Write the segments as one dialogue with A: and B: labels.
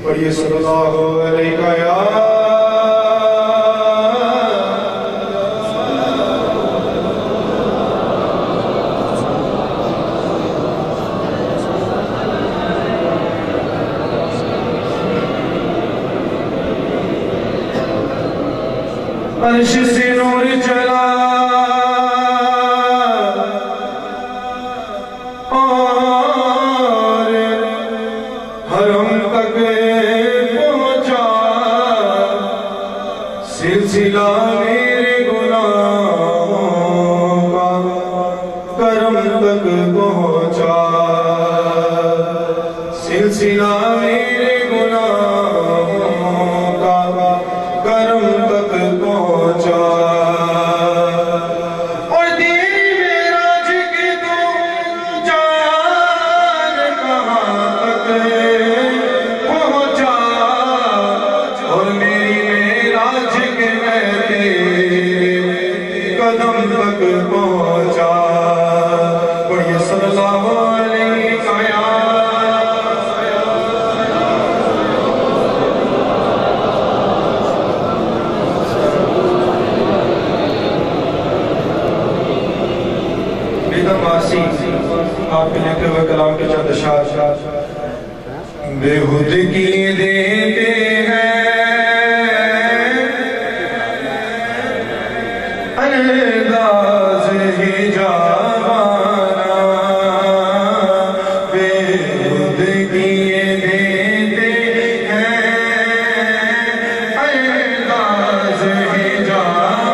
A: پڑھیے صلی اللہ علیہ یا عرش سے نور چلا اور حرم تک پہنچا سلسلہ میرے گناہوں کا کرم تک پہنچا سلسلہ میرے گناہوں کا کرم تک پہنچا اور تیری معراج کی تو جان کہاں تک پہنچا اور میری معراج کے میں تیرے قدم تک پہنچا پڑھیے صلی اللہ علیہ آپ کے لکھے ہوئے کلام کے چند اشعار بےہودگی دیتے ہیں انداز ہی جاوانا بےہودگی دیتے ہیں انداز ہی جاوانا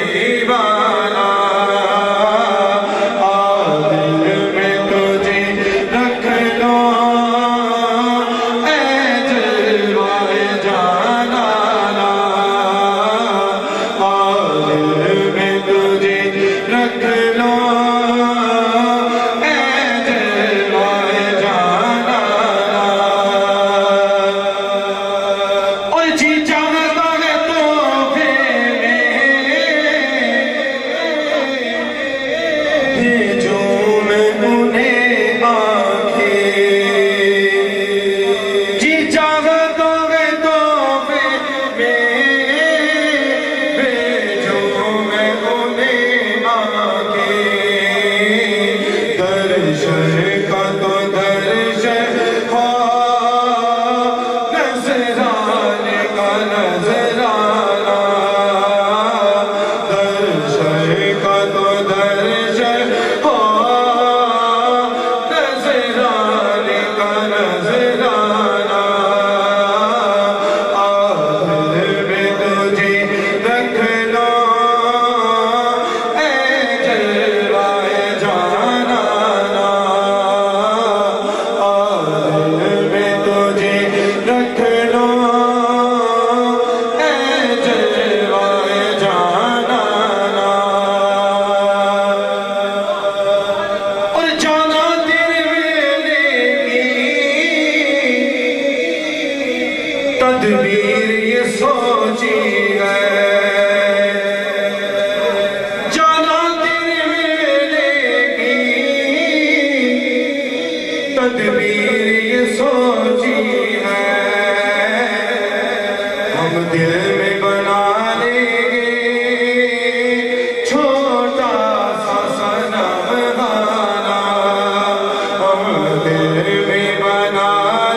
A: دیوانہ تدبیر یہ سوچی ہے ہم دل میں بنا لیں گے چھوٹا سا صنم خانہ ہم دل میں بنا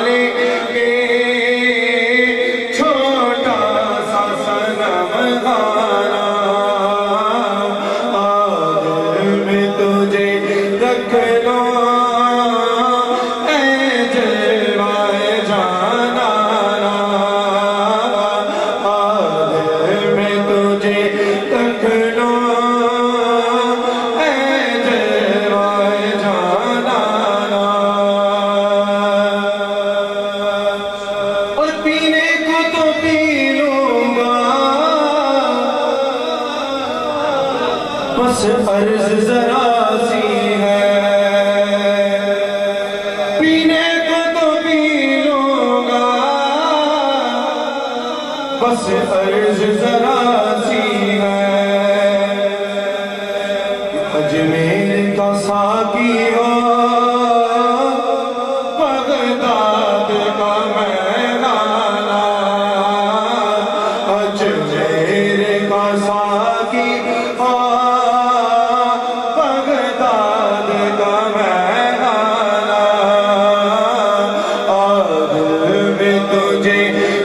A: لیں گے چھوٹا سا صنم خانہ دل میں تجھے رکھ لو بس عرض ذرا سی ہے پینے کو تو پی لوں گا بس عرض ذرا سی ہے اجمیر کا ساقی ہو بغداد کا مہمانہ اجمیر کا ساقی ہو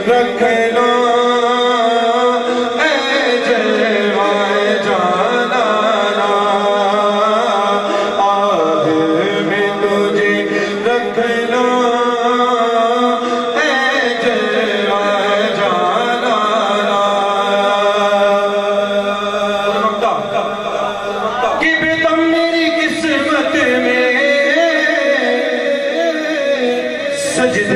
A: رکھ لو اے جلوائے جانانا دل میں تجھے رکھ لو اے جلوائے جانانا کہ بیتم میری قسمت میں سجدے